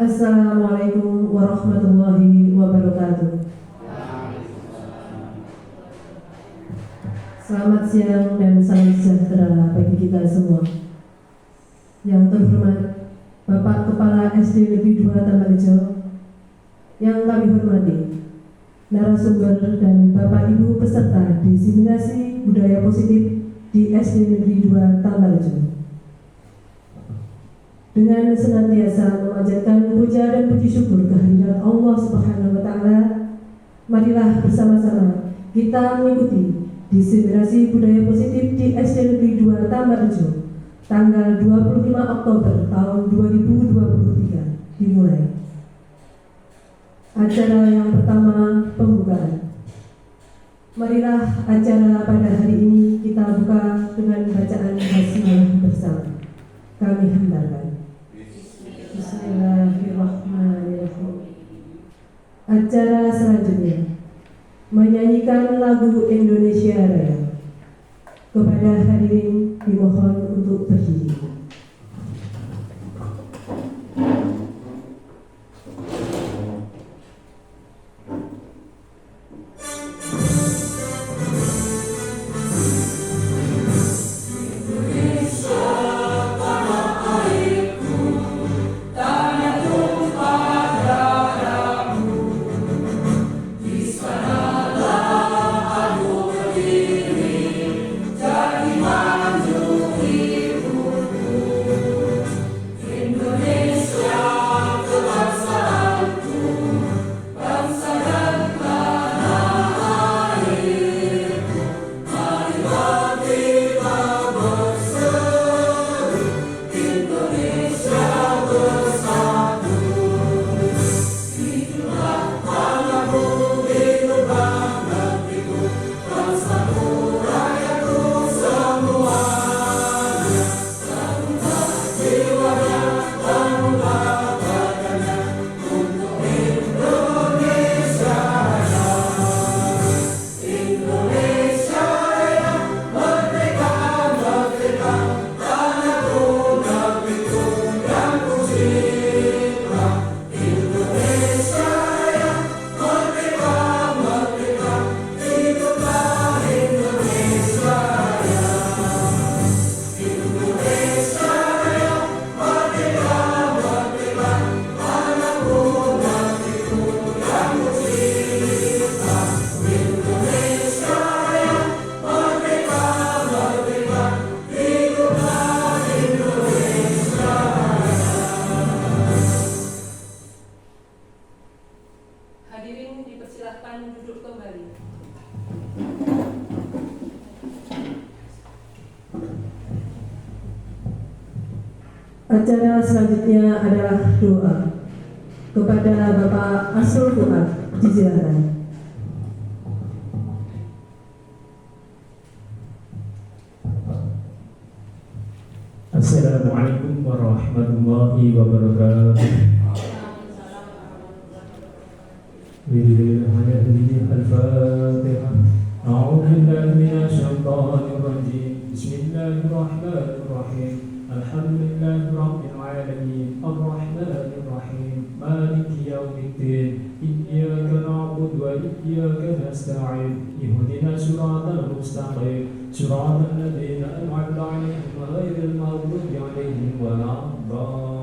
Assalamualaikum warahmatullahi wabarakatuh. Selamat siang dan salam sejahtera bagi kita semua. Yang terhormat Bapak Kepala SD Negeri 2 Tambarjo, yang kami hormati narasumber dan Bapak Ibu peserta diseminasi budaya positif di SD Negeri 2 Tambarjo. Dengan senantiasa memanjatkan puja dan puji syukur kehadirat Allah Subhanahu wa Ta'ala, marilah bersama-sama kita mengikuti diseminasi budaya positif di SD Negeri 2 Tambarjo tanggal 25 Oktober tahun 2023 dimulai. Acara yang pertama, pembukaan. Marilah acara pada hari ini kita buka dengan bacaan basmalah bersama. Kami hendarkan. Bismillahirrahmanirrahim. Acara selanjutnya menyanyikan lagu Indonesia Raya. Kepada hadirin dimohon untuk berdiri. Acara selanjutnya adalah doa kepada Bapak Asrul Fuad. Disilakan. Assalamualaikum warahmatullahi wabarakatuh. Al-Fatihah. A'udzu billahi minasyaitonir rajim. Bismillahirrahmanirrahim. Alhamdulillahi rabbil alamin. Ar-Rahmanir Rahim. Maliki yaumiddin. Iyyaka na'budu wa iyyaka nasta'in. Ihdinas siratal mustaqim. Siratal ladzina an'amta 'alaihim ghairil maghdubi 'alaihim waladdallin.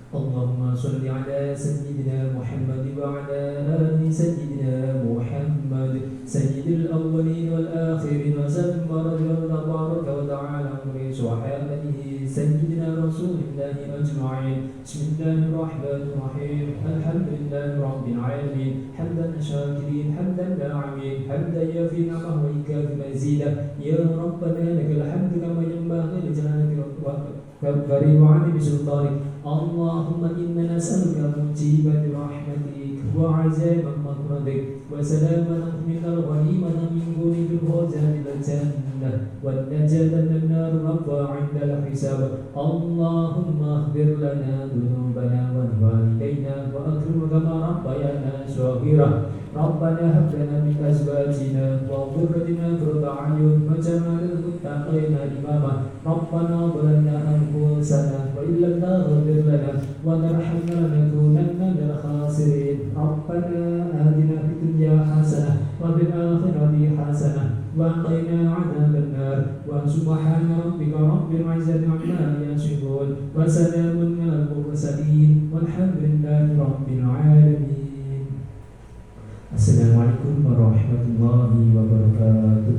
Allahumma shalli 'ala sayyidina Muhammad wa 'ala ali sayyidina Muhammad sayyidil awwalin wal akhirin wa sallam radhiyallahu ta'ala an sahabatihi sayyidina Rasulillahi ajma'in. Bismillahirrahmanirrahim. Alhamdulillahi rabbil alamin. Hamdan shakirin, hamdan na'imin, hamdan yafi ni'amahu wa yukafi mazidah. Ya Rabbana lakal hamdu kama yanbaghi li jalalikal karim wa 'azimi sultanik. Allahumma inna nas'aluka mujibati rahmatik wa 'azaima maghfiratik wa salamatan minal ghanimati min kulli khazanil jannah wan najata minan nar wa 'inda al-hisab. Allahumma ighfir lana dhunubana wa walidayna wa akrim kama rabbayana shaghira. ربنا هب لنا من أزواجنا وذريتنا قرة أعين واجعلنا للمتقين إماما ربنا ظلمنا أنفسنا وإن لم تغفر لنا وترحمنا لنكونن من الخاسرين ربنا آتنا في الدنيا حسنة وفي الآخرة حسنة وقنا عذاب النار وسبحان ربك رب العزة عما يصفون وسلام على المرسلين والحمد لله رب العالمين. Assalamualaikum warahmatullahi wabarakatuh.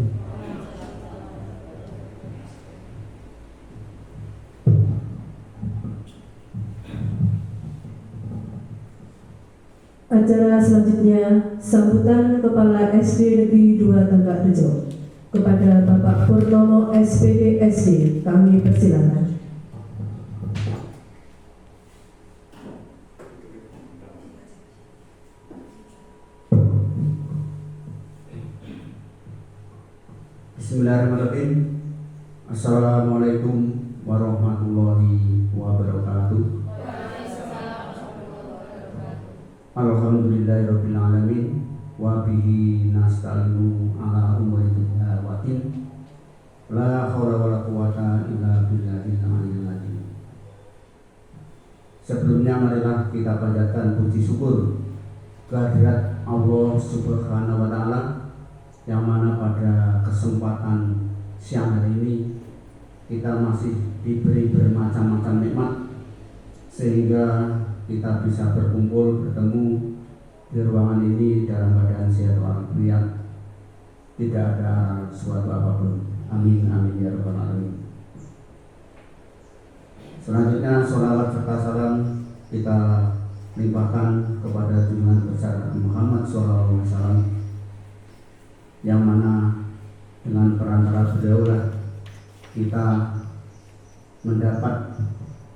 Acara selanjutnya sambutan Kepala SD Negeri 2 Tanggak Rejo kepada Bapak Purnomo SPD SD, kami persilakan. Bismillahirrahmanirrahim. Assalamualaikum warahmatullahi wabarakatuh. Alhamdulillahirabbil alamin wa bihi nasta'inu ala umuri dunya wa din. La haula wala quwata illa billahil aliyyil azim. Sebelumnya marilah kita panjatkan puji syukur kehadirat Allah Subhanahu wa taala yang mana pada kesempatan siang hari ini kita masih diberi bermacam-macam nikmat sehingga kita bisa berkumpul bertemu di ruangan ini dalam keadaan sehat walafiat, tidak ada suatu apapun. Amin amin ya rabbal alamin. Selanjutnya sholawat serta salam kita limpahkan kepada junjungan besar Nabi Muhammad SAW, yang mana dengan perantara beliaulah kita mendapat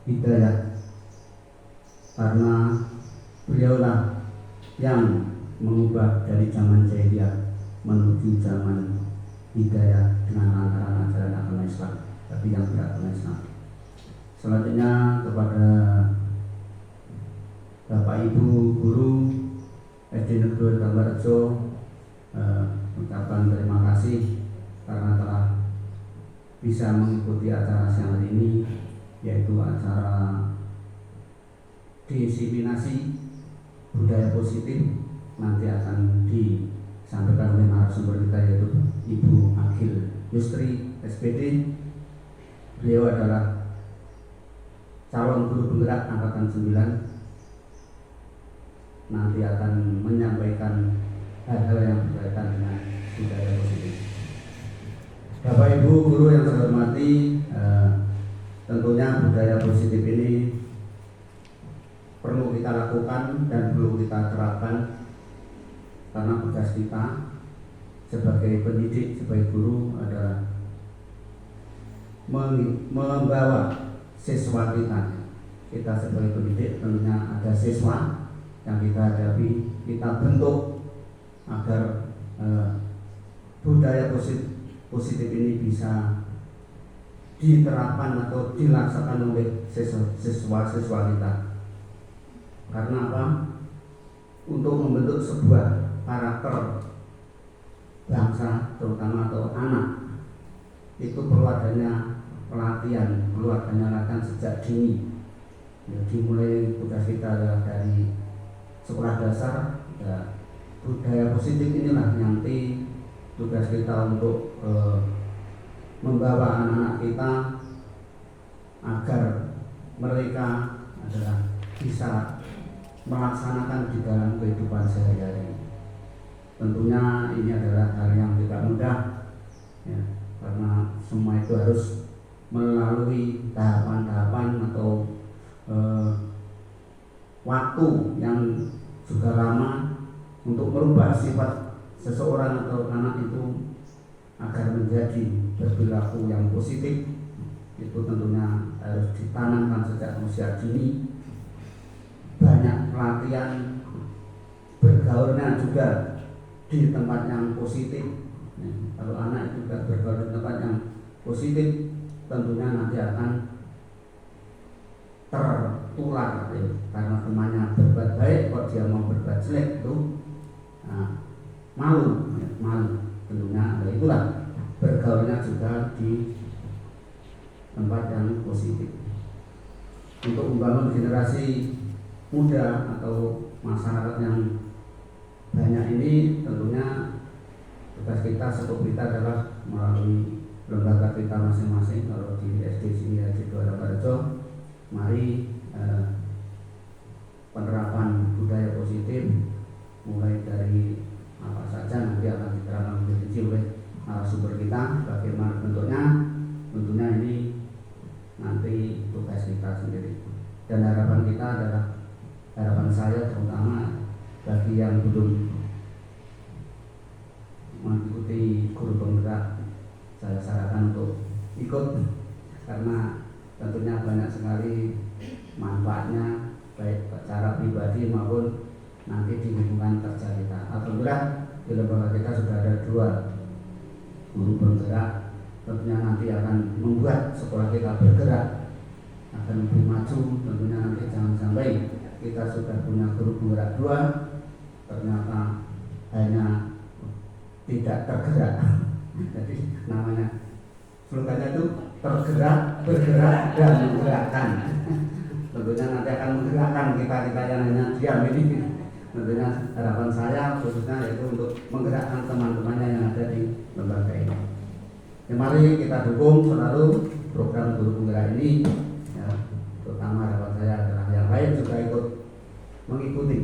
hidayah, karena beliaulah yang mengubah dari zaman jahiliyah menuju zaman hidayah dengan lantaran ajaran agama Islam, tapi yang tidak agama Islam. Selanjutnya kepada Bapak Ibu guru SD Negeri Tanggak Rejo, ucapan terima kasih karena telah bisa mengikuti acara siang hari ini, yaitu acara disiminasi budaya positif. Nanti akan disampaikan oleh narasumber kita, yaitu Ibu Akhil Yustri SPD. Beliau adalah calon guru penggerak angkatan 9. Nanti akan menyampaikan hal-hal yang berkaitan dengan budaya positif. Bapak Ibu guru yang saya hormati, tentunya budaya positif ini perlu kita lakukan dan perlu kita terapkan, karena tugas kita sebagai pendidik, sebagai guru adalah membawa siswa kita sebagai pendidik. Tentunya ada siswa yang kita hadapi, kita bentuk agar budaya positif ini bisa diterapkan atau dilaksanakan oleh siswa-siswa kita. Karena apa? Untuk membentuk sebuah karakter bangsa, terutama atau anak, itu perlu adanya pelatihan, perlu adanya latihan sejak dini. Ya, dimulai tugas kita adalah dari sekolah dasar. Ya, budaya positif inilah nanti tugas kita untuk membawa anak-anak kita agar mereka adalah bisa melaksanakan di dalam kehidupan sehari-hari. Tentunya ini adalah hal yang tidak mudah, ya, karena semua itu harus melalui tahapan-tahapan atau waktu yang juga lama untuk merubah sifat seseorang atau anak itu agar menjadi berperilaku yang positif. Itu tentunya harus ditanamkan sejak usia dini. Banyak pelatihan, bergaulnya juga di tempat yang positif. Kalau anak juga bergaul di tempat yang positif, tentunya nanti akan tertular, karena temannya berbuat baik, kok dia mau berbuat jelek, itu malu tentunya. Nah, itulah bergaulnya juga di tempat yang positif. Untuk membangun generasi muda atau masyarakat yang banyak ini, tentunya tugas kita Sekolah kita adalah melalui lembaga kita masing-masing. Kalau di SD sini SD Dua Barjo, mari penerapan budaya positif mulai dari apa saja nanti akan diterangkan lebih rinci oleh narasumber kita. Bagaimana bentuknya, tentunya ini nanti tugas kita sendiri. Dan harapan kita adalah, harapan saya terutama bagi yang belum mengikuti guru penggerak, saya sarankan untuk ikut, karena tentunya banyak sekali manfaatnya baik secara pribadi maupun nanti di lingkungan kerja kita. Alhamdulillah di lembaga kita sudah ada 2 guru penggerak, tentunya nanti akan membuat sekolah kita bergerak akan lebih maju. Tentunya nanti jangan sampai kita sudah punya guru penggerak 2 ternyata hanya tidak tergerak. Jadi namanya slogannya itu tergerak, bergerak, dan menggerakkan. Tentunya nanti akan menggerakkan kita yang hanya diam ini. Tentunya harapan saya khususnya yaitu untuk menggerakkan teman-temannya yang ada di lembaga ini. Ya, mari kita dukung selalu program guru penggerak ini. Ya, terutama harapan saya adalah yang lain juga ikut mengikuti.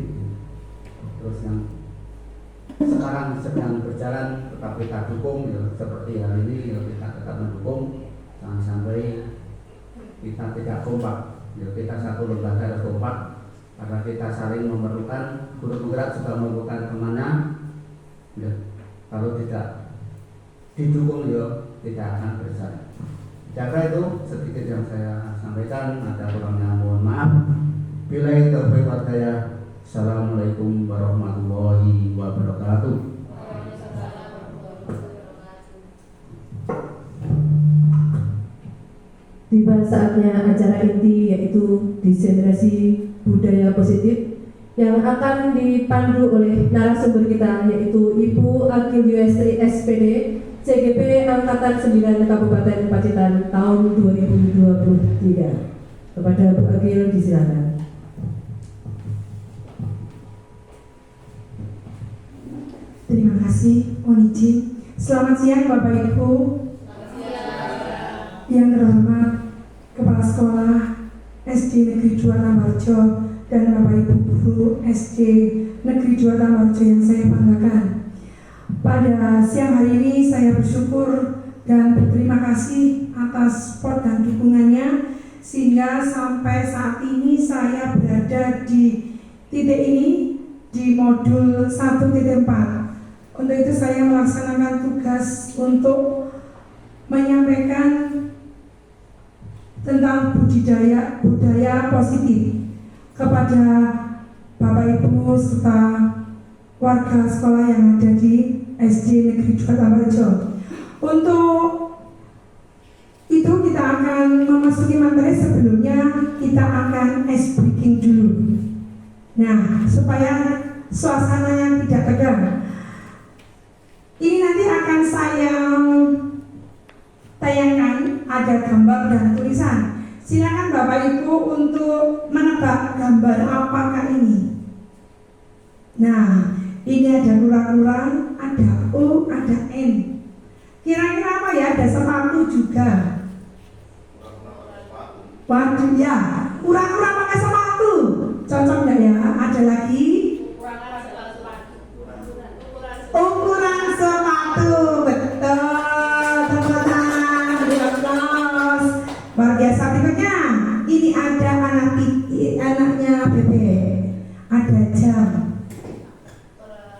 Terus yang sekarang sedang berjalan tetap kita dukung, ya, seperti hal ini ya, kita tetap mendukung. Jangan sampai kita tidak kompak, ya, kita satu lembaga harus kompak karena kita saling memerlukan. Guru penggerak juga memerlukan temannya, ya, kalau tidak didukung ya tidak akan berjalan. Jaga itu sedikit yang saya sampaikan, ada kurangnya mohon maaf. Bila itu berkata Assalamualaikum warahmatullahi wabarakatuh. Tiba saatnya acara inti, yaitu diseminasi budaya positif yang akan dipandu oleh narasumber kita, yaitu Ibu Akil Yustri SPD CGP Angkatan 9 Kabupaten Pacitan tahun 2023. Kepada Bu Akil disilakan. Terima kasih, mohon izin. Selamat siang Bapak Ibu. Yang terhormat Kepala Sekolah SD Negeri 2 Tambarjo dan Bapak Ibu Guru SD Negeri 2 Tambarjo yang saya banggakan. Pada siang hari ini saya bersyukur dan berterima kasih atas support dan dukungannya sehingga sampai saat ini saya berada di titik ini di modul 1.4. Untuk itu saya melaksanakan tugas untuk menyampaikan tentang budaya positif kepada Bapak Ibu serta warga sekolah yang ada di SD Negeri 2 Tambarjo. Untuk itu kita akan memasuki materi. Sebelumnya kita akan ice breaking dulu. Nah, supaya suasananya tidak tegang. Ini nanti akan saya tayangkan, ada gambar dan tulisan. Silakan Bapak Ibu untuk menebak gambar apakah ini. Nah, ini ada kura-kura, ada U, ada N. Kira-kira apa ya? Ada sepatu juga. Waduh ya, kura-kura pakai sepatu. Cocok nggak ya? Ada lagi? Ukuran sepatu, betul. Tepuk tangan, luar biasa. Berikutnya, ini ada anaknya bebek. Ada jam.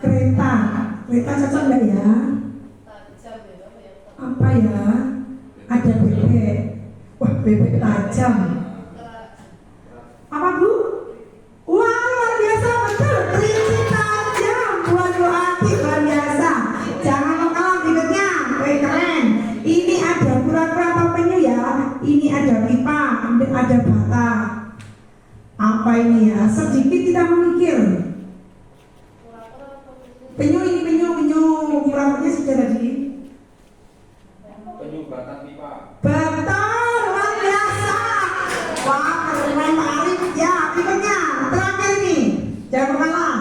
Kereta cocok nggak ya? Apa ya? Ada bebek. Wah, bebek tajam. Apa Bu? Wah, luar biasa, betul. Kelinci tajam. Waduh, Aki, luar biasa. Jangan lupa berikutnya. Keren. Ini ada kura-kura atau penyu ya. Ini ada pipa, ada bata. Apa ini ya? Sedikit kita memikir. jembatan pipa. Betul, luar biasa. Wah, keren Pak Arif. Ya, berikutnya terakhir nih, jangan kalah.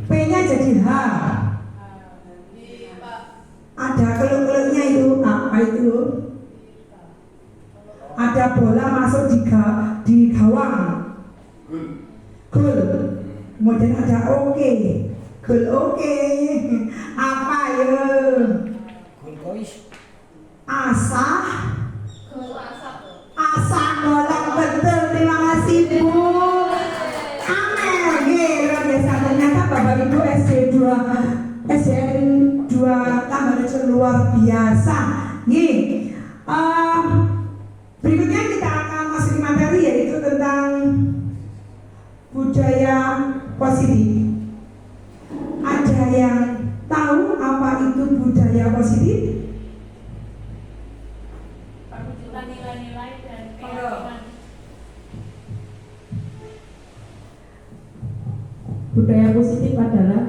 P-nya jadi H. Ada keluk-keluknya itu, apa itu? Ada bola masuk di gawang. Gol. Kemudian ada oke. Gol oke. Apa ya? Asah. Asah golong, betul. Terima kasih Bu. Amin. Luar biasa. Ternyata Bapak Ibu SDN 2 Tambarjo luar biasa. Berikutnya kita akan masuk ke materi, yaitu tentang budaya positif. Ada yang tahu apa itu budaya positif? Perwujudan nilai-nilai dan keyakinan. Budaya positif adalah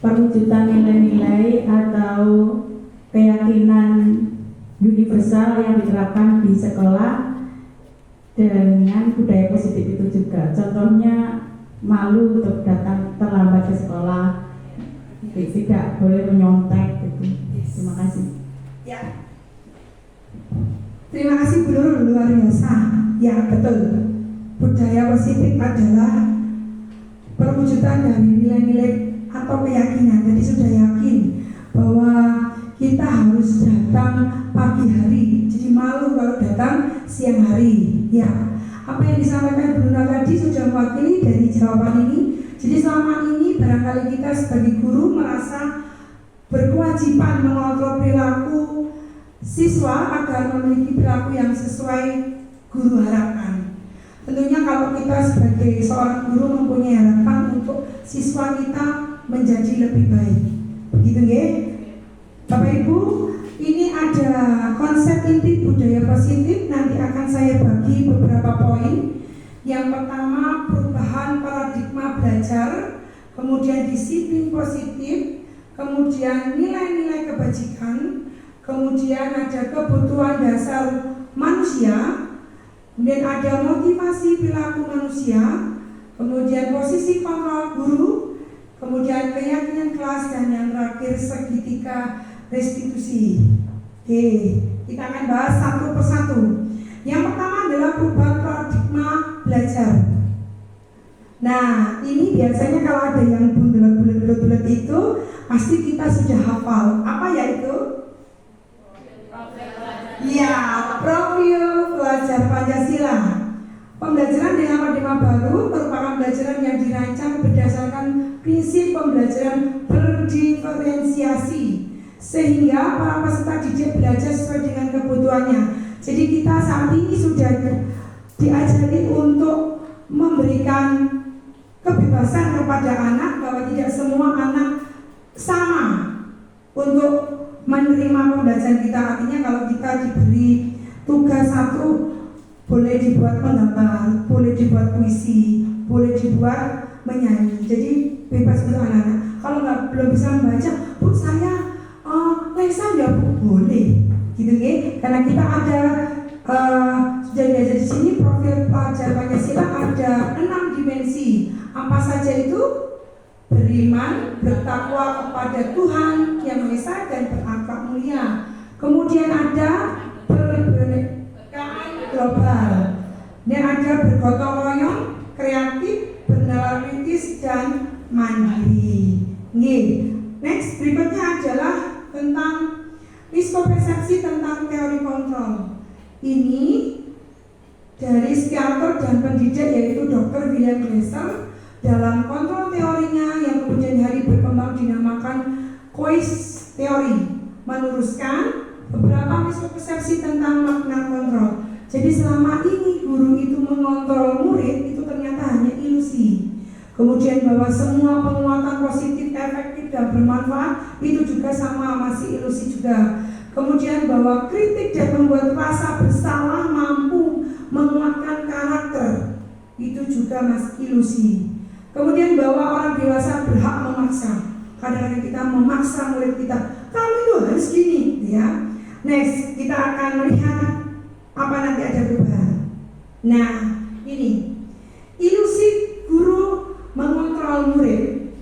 perwujudan nilai-nilai atau keyakinan universal yang diterapkan di sekolah dengan budaya positif itu juga. Contohnya malu untuk datang terlambat ke sekolah, tidak boleh menyontek gitu. Terima kasih. Ya. Terima kasih Bu Nurul, luar biasa. Ya, betul. Budaya positif adalah perwujudan dari nilai-nilai atau keyakinan. Jadi sudah yakin bahwa kita harus datang pagi hari. Jadi malu kalau datang siang hari. Ya, apa yang disampaikan Bu Nurul tadi sudah mewakili dari jawaban ini. Jadi selama ini barangkali kita sebagai guru merasa berkewajiban mengontrol perilaku siswa agar memiliki perilaku yang sesuai guru harapkan. Tentunya kalau kita sebagai seorang guru mempunyai harapan untuk siswa kita menjadi lebih baik. Begitu ya? Bapak Ibu, ini ada konsep inti budaya positif. Nanti akan saya bagi beberapa poin. Yang pertama, perubahan paradigma belajar, kemudian disiplin positif, kemudian nilai-nilai kebajikan, kemudian ada kebutuhan dasar manusia, kemudian ada motivasi perilaku manusia, kemudian posisi kontrol guru, kemudian keyakinan kelas, dan yang terakhir segitiga restitusi. Oke, kita akan bahas satu persatu. Yang pertama adalah perubahan paradigma belajar. Nah, ini biasanya kalau ada yang bulat-bulat itu pasti kita sudah hafal. Apa ya itu? Ya, profil pelajar Pancasila. Pembelajaran dengan paradigma baru merupakan pembelajaran yang dirancang berdasarkan prinsip pembelajaran berdiferensiasi, sehingga para peserta didik belajar sesuai dengan kebutuhannya. Jadi kita saat ini sudah diajari untuk memberikan kebebasan kepada anak, bahwa tidak semua anak sama untuk menerima pembelajaran kita. Artinya kalau kita diberi tugas satu, boleh dibuat menggambar, boleh dibuat puisi, boleh dibuat menyanyi. Jadi bebas untuk anak-anak. Kalau belum bisa membaca, Bu saya lesan ya Bu, boleh. Gitu ya, karena kita ada sudah diajar di sini profil pelajar Pancasila ada 6 dimensi. Apa saja itu? Beriman, bertakwa kepada Tuhan Yang Maha Esa dan berakhlak mulia. Kemudian ada berkeberanian global, dan ada bergotong royong, kreatif, bernalar kritis, dan mandiri. Next, berikutnya adalah tentang psikopersepsi tentang teori kontrol. Ini dari psikiater dan pendidik yaitu Dr. William Glasser dalam kontrol teorinya yang kemudian hari berkembang dinamakan Coase teori, meneruskan beberapa psikopersepsi tentang makna kontrol. Jadi selama ini guru itu mengontrol murid itu ternyata hanya ilusi. Kemudian bahwa semua penguatan positif, efektif, dan bermanfaat itu juga sama, masih ilusi juga. Kemudian bahwa kritik dan membuat rasa bersalah mampu menguatkan karakter, itu juga masih ilusi. Kemudian bahwa orang dewasa berhak memaksa. Kadang-kadang kita memaksa murid kita, harus gini ya. Next, kita akan melihat apa nanti ada perubahan. Nah, ini ilusi guru mengontrol murid.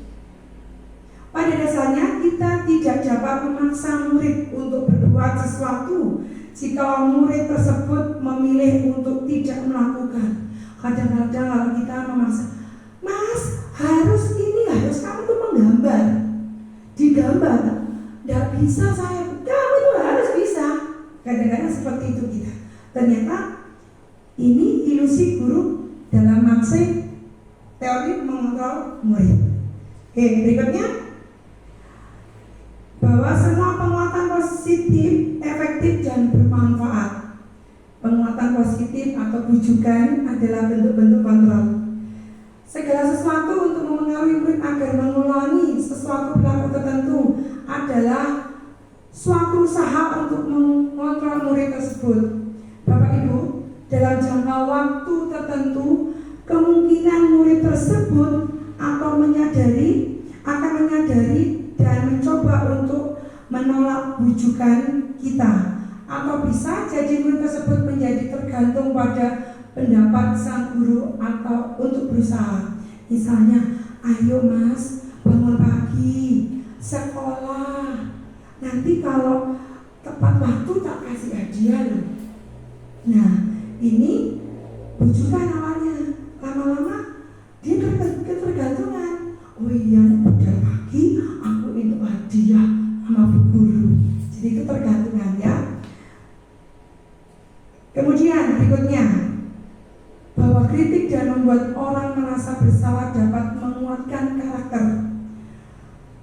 Pada dasarnya kita tidak dapat memaksa murid untuk berbuat sesuatu jika murid tersebut memilih untuk tidak melakukan. Kadang-kadang kalau kita memaksa, Mas, harus ini, harus kamu tuh menggambar, digambar, tidak bisa saya, kamu tuh harus bisa. Kadang-kadang seperti itu kita. Ternyata ini ilusi guru dalam maksud teori mengontrol murid. Oke, berikutnya, bahwa semua penguatan positif, efektif dan bermanfaat. Penguatan positif atau bujukan adalah bentuk-bentuk kontrol. Segala sesuatu untuk memengaruhi murid agar mengulangi sesuatu perilaku tertentu adalah suatu usaha untuk mengontrol murid tersebut. Bapak Ibu, dalam jangka waktu tertentu, kemungkinan murid tersebut akan menyadari dan mencoba untuk menolak bujukan kita, atau bisa jadi murid tersebut menjadi tergantung pada pendapat sang guru atau untuk berusaha. Misalnya, ayo Mas, bangun pagi, sekolah, nanti kalau tepat waktu tak kasih hadiah loh. Nah, ini bujukan awalnya. Lama-lama dia ketergantungan. Oh iya, udah pagi aku itu hadiah sama bu guru. Jadi ketergantungan ya. Kemudian berikutnya, bahwa kritik dan membuat orang merasa bersalah dapat menguatkan karakter.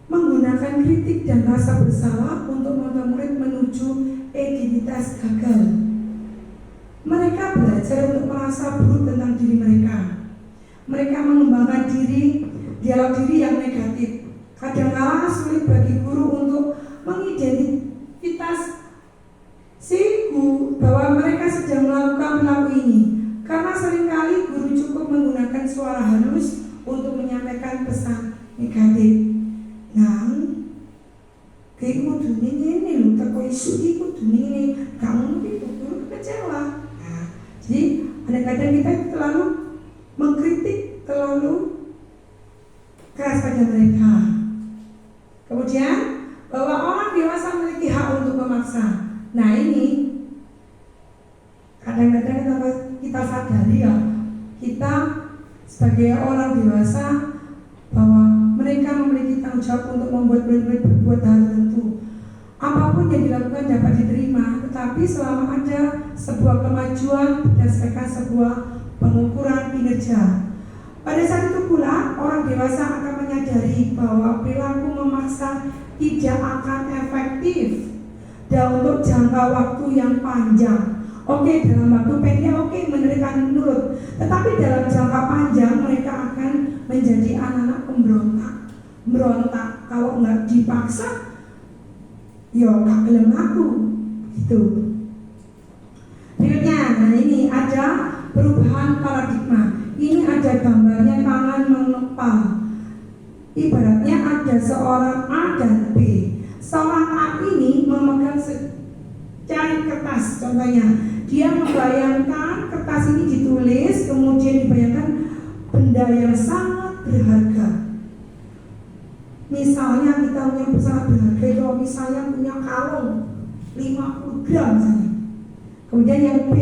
Menggunakan kritik dan rasa bersalah untuk membuat murid menuju identitas gagal. Mereka belajar untuk merasa buruk tentang diri mereka. Mereka mengembangkan dialog diri yang negatif. Kadang-kala sulit bagi guru untuk mengidentitas si guru bahwa mereka sedang melakukan perilaku ini, karena seringkali guru cukup menggunakan suara halus untuk menyampaikan pesan negatif. Nah, kayak kudu ini lho, teko isu iki kudu ini, kamu itu guru kecewa. Nah, jadi kadang-kadang kita terlalu mengkritik, terlalu keras pada mereka. Kemudian, bahwa orang dewasa memiliki hak untuk memaksa. Nah ini kadang-kadang kita sadari ya, kita sebagai orang dewasa bahwa mereka memiliki tanggung jawab untuk membuat murid-murid berbuat hal tertentu. Apapun yang dilakukan dapat diterima, tetapi selama ada sebuah kemajuan berdasarkan sebuah pengukuran kinerja. Pada saat itu pula orang dewasa akan menyadari bahwa perilaku memaksa tidak akan efektif dan untuk jangka waktu yang panjang. Oke, dalam waktu pendek menerima menurut, tetapi dalam jangka panjang mereka akan menjadi anak-anak pemberontak. Kalau nggak dipaksa, yo gak gelem aku, gitu. Berikutnya, nah ini ada perubahan paradigma. Ini ada gambarnya tangan mengepal. Ibaratnya ada seorang A dan B. Seorang A ini memegang secari kertas, contohnya dia membayangkan kertas ini ditulis, kemudian dibayangkan benda yang sangat berharga. Misalnya kita punya sangat berharga itu, misalnya punya kalung 50 gram misalnya. Kemudian yang B,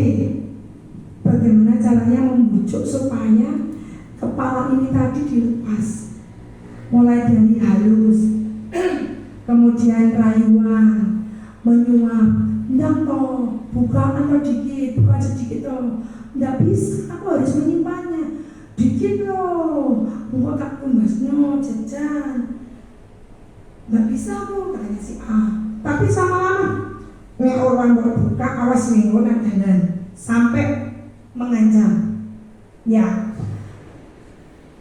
bagaimana caranya membujuk supaya kepala ini tadi dilepas, mulai dari halus, kemudian rayuan, menyuap, ndang toh, buka sedikit toh, ndak bisa, aku harus menyimpannya, dikit loh, buka tak tumbasnya, jajan, nggak bisa loh, katanya si A. Tapi sama lama, orang berbuka, awas minggu dan sampai mengancam, ya.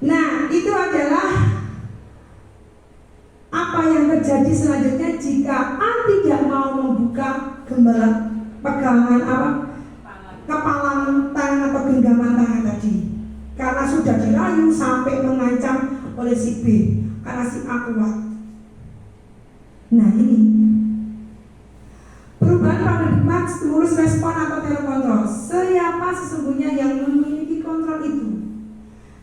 Nah, itu adalah apa yang terjadi selanjutnya jika A tidak mau membuka pegangan kepalan tangan atau genggaman tangan tadi, karena sudah dirayu sampai mengancam oleh si B, karena si A kuat. Nah ini stimulus respon atau terkontrol. Siapa sesungguhnya yang memiliki kontrol itu?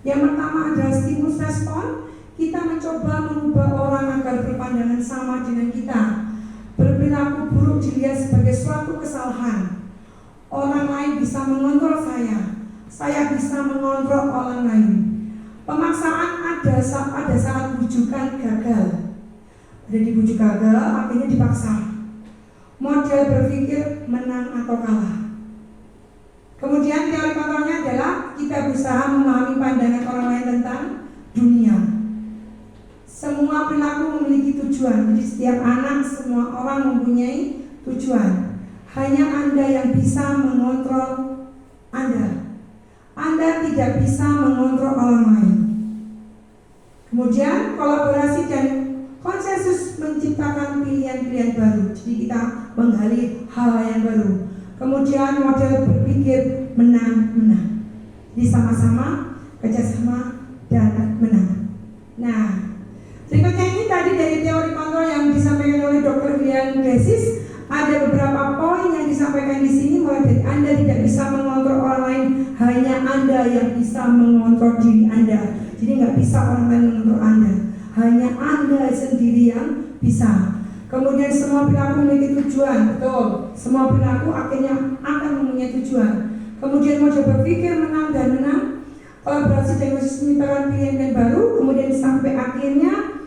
Yang pertama adalah stimulus respon. Kita mencoba mengubah orang agar berpandangan sama dengan kita. Berperilaku buruk dilihat sebagai suatu kesalahan. Orang lain bisa mengontrol saya bisa mengontrol orang lain. Pemaksaan ada saat bujukan gagal. Ada dibujuk gagal, akhirnya dipaksa. Model berpikir menang atau kalah. Kemudian teori kontrolnya adalah kita berusaha memahami pandangan orang lain tentang dunia. Semua perilaku memiliki tujuan. Jadi setiap anak, semua orang mempunyai tujuan. Hanya Anda yang bisa mengontrol Anda. Anda tidak bisa mengontrol orang lain. Kemudian kolaborasi dan konsensus menciptakan pilihan-pilihan baru. Jadi kita menggali hal yang baru. Kemudian model berpikir menang-menang. Jadi sama-sama, kerjasama, dan menang. Nah, berikutnya ini tadi dari teori kontrol yang disampaikan oleh Dr. William Desis. Ada beberapa poin yang disampaikan di sini, mulai dari Anda tidak bisa mengontrol orang lain, hanya Anda yang bisa mengontrol diri Anda. Jadi nggak bisa orang lain mengontrol Anda, hanya Anda sendiri yang bisa. Kemudian semua perilaku memiliki tujuan, betul. Semua perilaku akhirnya akan mempunyai tujuan. Kemudian model berpikir menang dan menang, kolaborasi dan menciptakan pilihan yang baru. Kemudian sampai akhirnya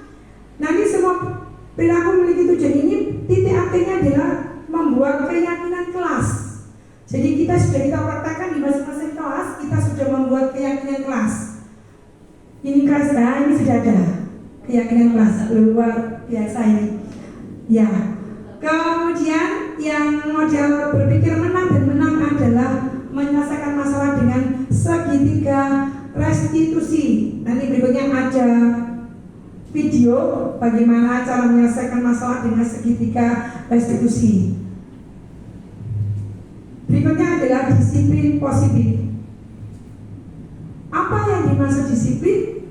nanti semua perilaku memiliki tujuan ini. Titik akhirnya adalah membuat keyakinan kelas. Jadi kita praktekkan di masing-masing kelas, kita sudah membuat keyakinan kelas. Ini kelas ini sudah ada keyakinan kelas, luar biasa ini. Ya. Kemudian yang model berpikir menang dan menang adalah menyelesaikan masalah dengan segitiga restitusi. Nanti berikutnya ada video bagaimana cara menyelesaikan masalah dengan segitiga restitusi. Berikutnya adalah disiplin positif. Apa yang dimaksud disiplin?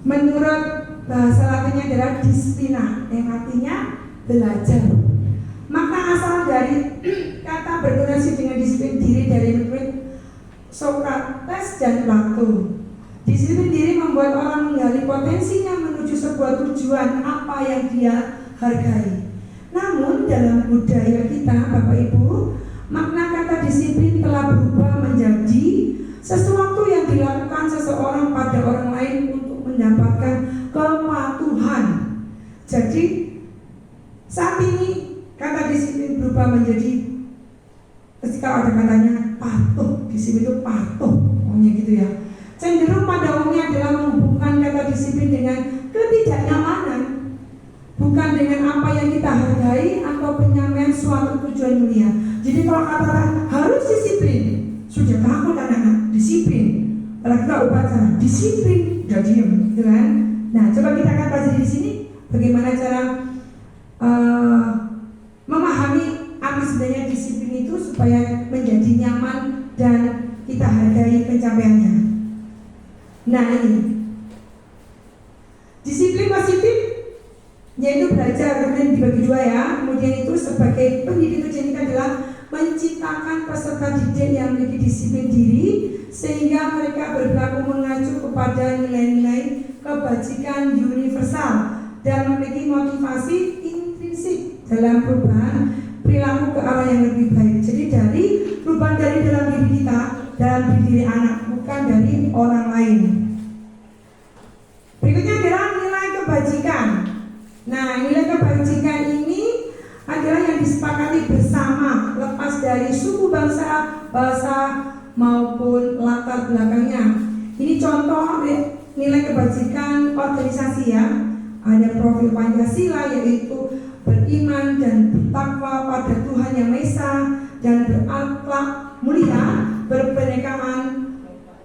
Menurut bahasa latinnya adalah disiplina, yang artinya belajar. Maka asal dari kata berkoneksi dengan disiplin diri dari menurut Socrates dan Plato. Disiplin diri membuat orang menggali potensinya menuju sebuah tujuan apa yang dia hargai. Namun dalam budaya kita, Bapak Ibu, makna kata disiplin telah berubah menjadi sesuatu yang dilakukan seseorang pada orang lain untuk mendapatkan kepatuhan. Jadi saat ini kata disiplin berubah menjadi, ketika ada katanya patuh, disiplin itu patuh, pokoknya gitu ya. Cenderung pada umumnya adalah menghubungkan kata disiplin dengan ketidaknyamanan, bukan dengan apa yang kita hargai atau penyampaian suatu tujuan mulia. Jadi kalau kata harus disiplin, sudah takut anak-anak, disiplin. Kalau kita upacara, disiplin, udah diem, gitu kan? Nah, coba kita akan pelajari di sini bagaimana cara memahami apa sebenarnya disiplin itu supaya menjadi nyaman dan kita hargai pencapaiannya. Nah ini disiplin positif, yaitu belajar, kemudian dibagi dua ya. Kemudian itu sebagai pendidik tujuan kita adalah menciptakan peserta didik yang memiliki disiplin diri sehingga mereka berperilaku mengacu kepada nilai-nilai kebajikan universal dan memiliki motivasi intrinsik dalam perubahan perilaku ke arah yang lebih baik. Jadi dari perubahan dari dalam diri kita, dalam diri anak, bukan dari orang lain. Berikutnya adalah nilai kebajikan. Nah, nilai kebajikan ini adalah yang disepakati bersama, lepas dari suku, bangsa, bahasa maupun latar belakangnya. Ini contoh nilai kebajikan organisasi ya. Ada profil Pancasila, yaitu beriman dan bertakwa pada Tuhan Yang Maha Esa dan berakhlak mulia, berkebinekaan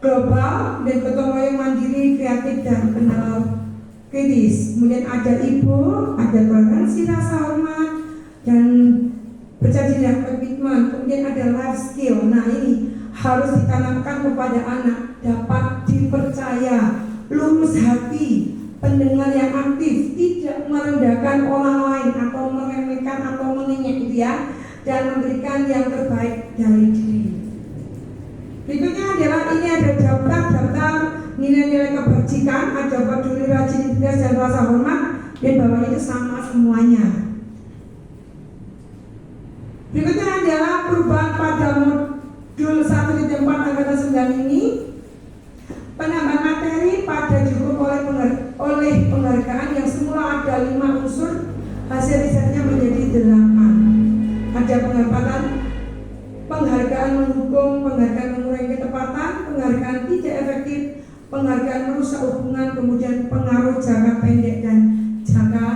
global, dan gotong royong mandiri, kreatif dan kenal kritis. Kemudian ada ibu, ada toleransi, rasa hormat, dan berjanji dan komitmen. Kemudian ada life skill. Nah ini harus ditanamkan kepada anak, dapat dipercaya, lurus hati, pendengar yang aktif, tidak merendahkan orang lain atau meremehkan atau mengenyek gitu ya. dan memberikan yang terbaik dari diri. Berikutnya adalah ini ada daftar nilai-nilai kebajikan, ada peduli, rajin, tegas, dan rasa hormat. Dan bawahnya itu sama semuanya. Berikutnya adalah perubahan pada modul 1.4 angkatan 9 ini. Penambahan materi pada cukup oleh penghargaan yang semula ada 5 unsur, hasil risetnya menjadi 8. Ada penghargaan menghukum, penghargaan mengurangi ketepatan, penghargaan tidak efektif, penghargaan merusak hubungan, kemudian pengaruh jangka pendek dan jangka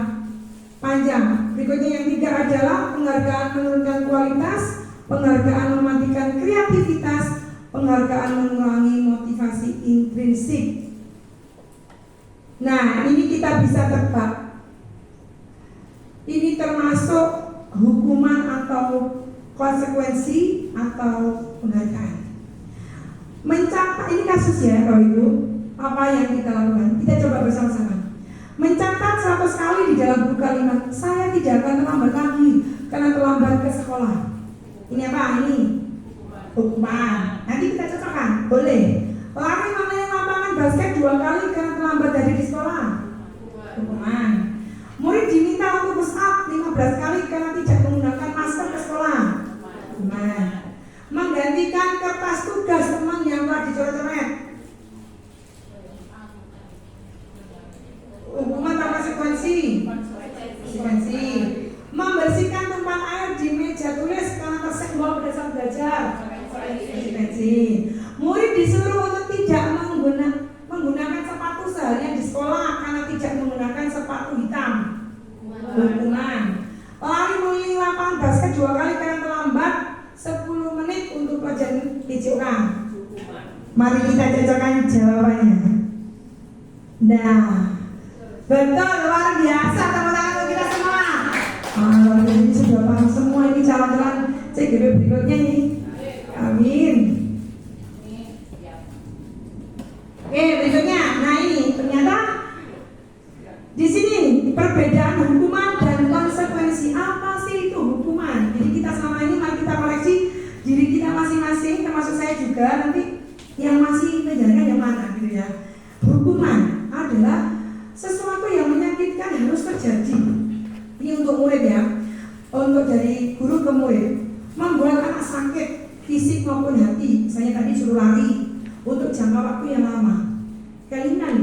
panjang. Berikutnya yang 3 adalah penghargaan menurunkan kualitas, penghargaan mematikan kreativitas, penghargaan mengurangi motivasi intrinsik. Nah, ini kita bisa tebak. Ini termasuk hukuman atau konsekuensi atau penghargaan. Mencatat, ini kasus ya Bapak Ibu. Apa yang kita lakukan? Kita coba bersama-sama. Mencatat 100 kali di dalam buku kalimat, saya tidak akan terlambat lagi karena terlambat ke sekolah. Ini apa? Ini hukuman. Nanti kita cocokkan. Boleh. Lari melayang lapangan basket 2 kali karena terlambat dari di sekolah. Hukuman. Murid diminta untuk push up 15 kali karena tidak menggunakan masker ke sekolah. Hukuman. Menggantikan kertas tugas teman yang telah dicoret-coret. Hukuman atau konsekuensi? Konsekuensi. Membersihkan tumpahan air di meja tulis karena tersenggol pada saat belajar. Konsekuensi. Murid disuruh untuk tidak menggunakan sepatu seharian di sekolah karena tidak menggunakan sepatu hitam. Hukuman. Lari mengelilingi lapangan basket 2 kali karena terlambat 10 menit untuk pelajaran PJOK. Mari kita cocokkan jawabannya. Nah, betul, luar biasa teman-teman kita semua. Ini sudah paham semua ini calon-calon CGP berikutnya nih. Amin. Oke, berikutnya. Nah, ini ternyata di sini perbedaan hukuman dan konsekuensi. Apa sih itu hukuman? Jadi kita selama ini mari kita koreksi diri kita masing-masing, termasuk saya juga. Nanti yang masih menjalankan yang mana gitu ya. Hukuman adalah sesuatu yang menyakitkan harus terjadi. Ini untuk murid ya, untuk dari guru ke murid, membuat anak sakit fisik maupun hati. Misalnya tadi suruh lari untuk jangka waktu yang lama. Kalian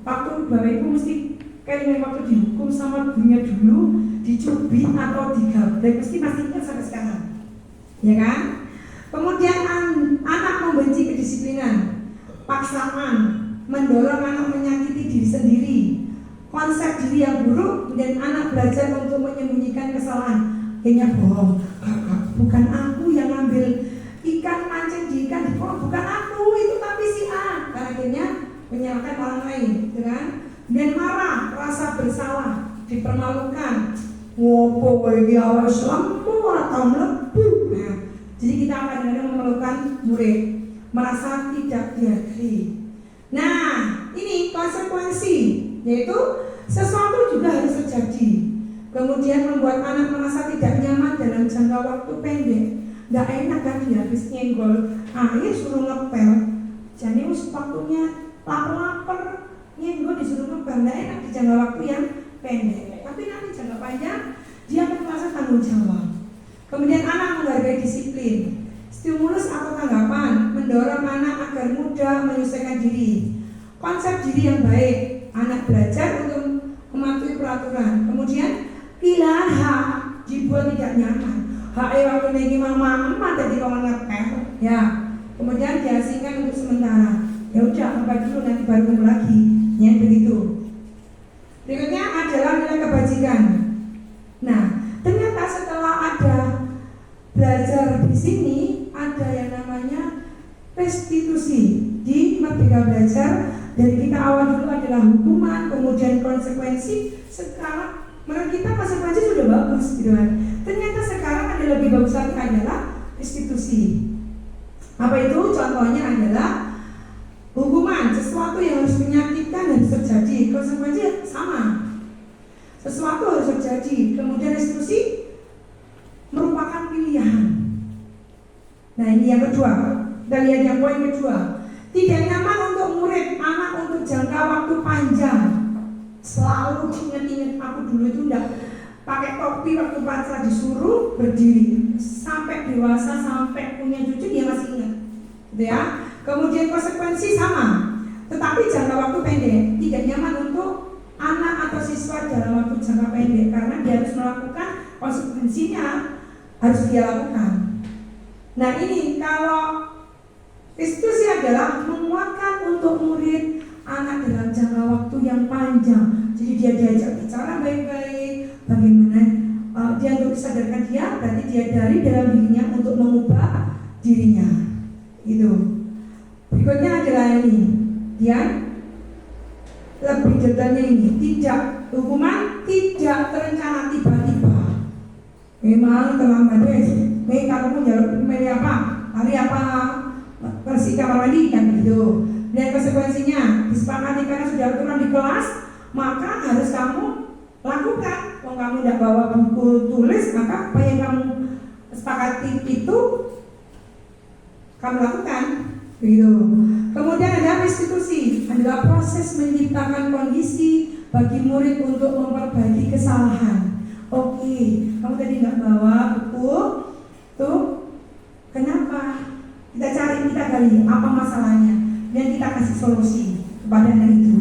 waktu Bapak Ibu mesti kalian waktu dihukum sama dunia dulu, dicubit atau digabrek, mesti masih ingat sampai sekarang, ya kan? Kemudian anak membenci kedisiplinan, paksaan, mendorong anak menyakiti diri sendiri, konsep diri yang buruk, dan anak belajar untuk menyembunyikan kesalahan. Kayaknya bohong, bukan aku yang ngambil ikan, mancing di ikan di kolam, bukan aku, itu tapi si A. Karena akhirnya menyalahkan orang lain, gitu kan? Dan marah, rasa bersalah, dipermalukan. Ngopo iki awake lembu ora tau mlebu. Nah, jadi kita kadang-kadang memerlukan murid merasa tidak dihargai. Nah, ini konsekuensi, yaitu sesuatu juga harus terjadi. Kemudian membuat anak merasa tidak nyaman dalam jangka waktu pendek. Gak enak kan dia habis nyenggol air suruh ngepel. Jadi waktunya lapar-lapar, nyenggol disuruh ngepel. Gak enak di jangka waktu yang pendek. Tapi nanti jangka panjang dia akan merasa tanggung jawab. Kemudian anak menghargai disiplin. Stimulus atau tanggapan mendorong anak agar mudah menyesuaikan diri. Konsep diri yang baik, anak belajar untuk mematuhi peraturan. Kemudian pilihan hak dibuat tidak nyaman. Hak waktu niki mama tadi kawan ngepel, ya. Kemudian diasingkan untuk sementara. Ya udah, sampai dulu nanti baru ketemu lagi. Ya begitu. Berikutnya adalah nilai kebajikan. Nah, ternyata setelah ada belajar di sini, ada yang namanya restitusi di Merdeka Belajar. Dari kita awal dulu adalah hukuman, kemudian konsekuensi. Sekarang menurut kita konsekuensi sudah bagus, gitu kan? Ternyata sekarang ada lebih bagus lagi adalah restitusi. Apa itu? Contohnya adalah hukuman, sesuatu yang harus menyakitkan harus terjadi. Konsekuensi sama, sesuatu harus terjadi. Kemudian restitusi merupakan pilihan Kita lihat yang poin kedua. Tidak nyaman untuk murid anak untuk jangka waktu panjang. Selalu ingat-ingat, aku dulu itu enggak pakai topi waktu pacar, disuruh berdiri sampai dewasa, sampai punya cucu dia masih ingat, gitu ya. Kemudian konsekuensi sama, tetapi jangka waktu pendek. Tidak nyaman untuk anak atau siswa dalam waktu jangka pendek karena dia harus melakukan konsekuensinya, harus dia lakukan. Nah ini kalau institusi adalah menguatkan untuk murid anak dalam jangka waktu yang panjang. Jadi dia diajak bicara baik-baik, bagaimana dia untuk sadarkan dia, berarti dia dari dalam dirinya untuk mengubah dirinya. Gitu. Berikutnya adalah ini, dia lebih detailnya ini, hukuman tidak terencana tiba-tiba. Memang terlambat deh, kamu menjaluk hari apa, bersih kamar mandi kan gitu. Dan konsekuensinya disepakati karena sudah aturan di kelas, maka harus kamu lakukan. Kalau kamu tidak bawa buku tulis, maka apa yang kamu sepakati itu kamu lakukan, gitu. Kemudian ada restitusi, adalah proses menciptakan kondisi bagi murid untuk memperbaiki kesalahan. Oke, kamu tadi nggak bawa buku, tuh kenapa? Kita gali apa masalahnya, dan kita kasih solusi kepada anak itu.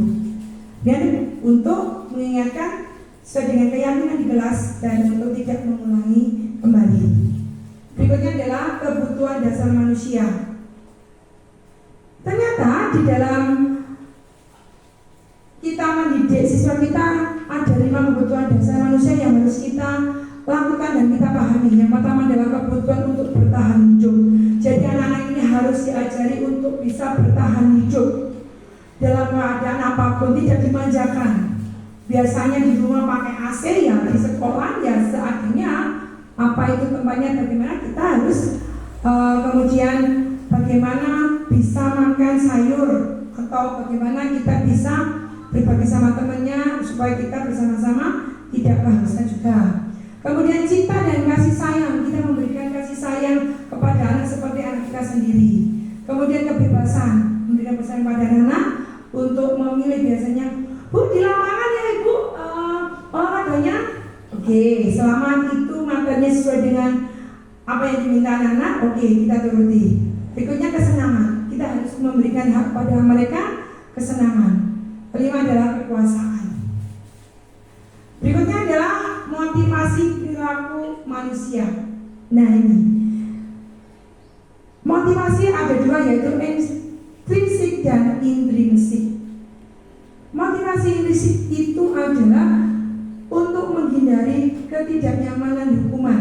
Dan untuk mengingatkan sesuai dengan keyakinan di kelas dan untuk tidak mengulangi kembali. Berikutnya adalah kebutuhan dasar manusia. Ternyata di dalam kita mendidik siswa kita ada 5 kebutuhan dasar manusia yang harus kita lakukan dan kita pahami. Yang pertama adalah kebutuhan untuk bertahan hidup. Jadi anak-anak ini harus diajari untuk bisa bertahan hidup dalam keadaan apapun, tidak dimanjakan. Biasanya di rumah pakai AC, ya di sekolah ya seadanya. Apa itu tempatnya, bagaimana kita harus kemudian bagaimana bisa makan sayur, atau bagaimana kita bisa berbagi sama temannya supaya kita bersama-sama tidak kehausan juga. Kemudian cinta dan kasih sayang, kita memberikan kasih sayang kepada anak seperti anak kita sendiri. Kemudian kebebasan, memberikan pesan pada anak untuk memilih. Biasanya, Bu, di lapangan ya Ibu olahraganya, oke, selama itu materinya sesuai dengan apa yang diminta anak, oke, kita turuti. Berikutnya kesenangan, kita harus memberikan hak pada mereka kesenangan. Kelima adalah kekuasaan. Berikutnya adalah motivasi perilaku manusia. Nah ini motivasi ada 2, yaitu intrinsik dan intrinsik. Motivasi intrinsik itu adalah untuk menghindari ketidaknyamanan hukuman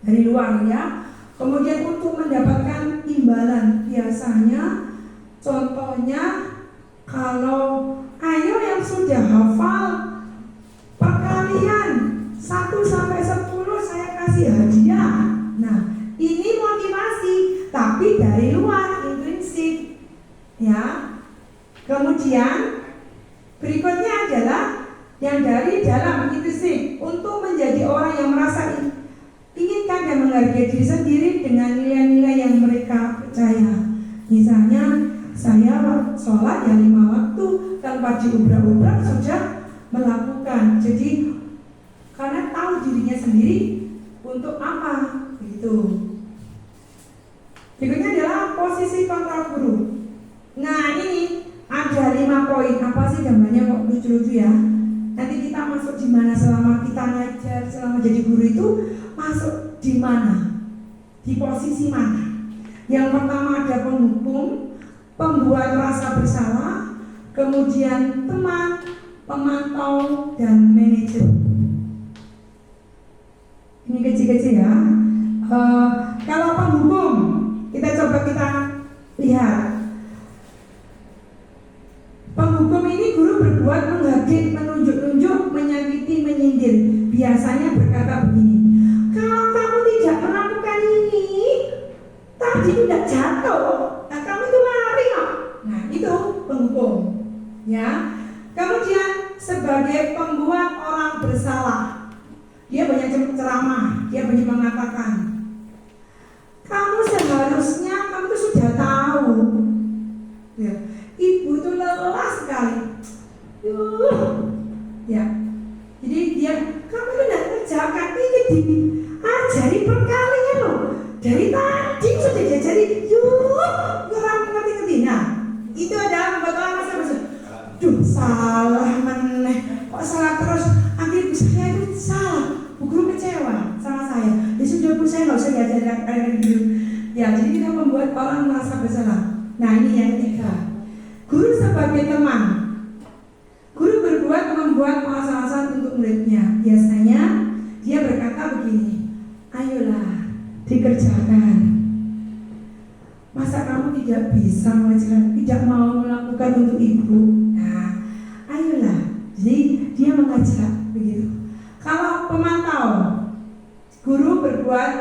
dari luar ya. Kemudian untuk mendapatkan imbalan. Biasanya contohnya kalau ayo yang sudah hafal perkalian 1 sampai 10 saya kasih hadiah. Nah, ini motivasi, tapi dari luar, intrinsik. Ya. Kemudian berikutnya adalah yang dari dalam, intrinsik, untuk menjadi orang yang merasa inginkan dan menghargai diri sendiri dengan nilai-nilai yang mereka percaya. Misalnya saya sholat ya 5 waktu tanpa diubrak-ubrak sudah melakukan. Jadi karena tahu dirinya sendiri untuk apa gitu. Berikutnya adalah posisi kontrol guru. Nah ini ada 5 poin. Apa sih gambarnya kok lucu-lucu ya? Nanti kita masuk di mana selama kita ngajar, selama jadi guru itu masuk di mana? Di posisi mana? Yang pertama ada penghukum, pembuat rasa bersalah, kemudian teman, pemantau, dan manajer. Ini kecil-kecil ya. Kalau penghukum, kita lihat. Penghukum ini guru berbuat menghardik, menunjuk-nunjuk, menyakiti, menyindir. Biasanya berkata begini, kalau kamu tidak melakukan ini, tadi tidak jatuh. Nah, kamu itu lari kok. Nah, itu penghukum. Ya. Kemudian sebagai pembuat orang bersalah, dia banyak ceramah, dia banyak mengatakan, kamu seharusnya, kamu itu sudah diajari perkalian loh. Dari tadi sudah diajari, yuk orang ngerti-ngerti. Nah, itu adalah membuat orang merasa bersalah. Duh, salah meneh, kok salah terus. Akhirnya saya itu salah. Bu guru kecewa sama saya. Ya sudah Bu, saya nggak usah diajari kayak gitu. Ya, jadi kita membuat orang merasa bersalah. Nah, ini yang ketiga. Guru sebagai teman. Guru membuat alasan-alasan untuk muridnya. Biasanya dia berkata begini, ayolah dikerjakan. Masa kamu tidak bisa mengajarkan, tidak mau melakukan untuk ibu? Nah, ayolah. Jadi dia mengajak begitu. Kalau pemantau, guru berbuat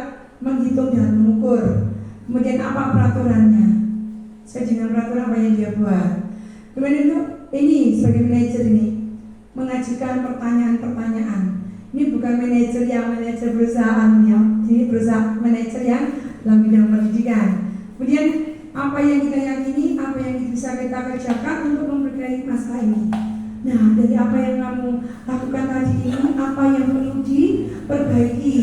menghitung dan mengukur. Kemudian apa peraturannya? Saya dengan peraturan apa yang dia buat. Kemudian itu ini sebagai manajer ini mengajukan pertanyaan-pertanyaan. Ini bukan manajer yang manajer perusahaan ya, ini perusahaan manajer yang dalam bidang pendidikan. Kemudian apa yang kita yakini, apa yang bisa kita kerjakan untuk memperbaiki masalah ini. Nah, dari apa yang kamu lakukan tadi ini, apa yang perlu diperbaiki?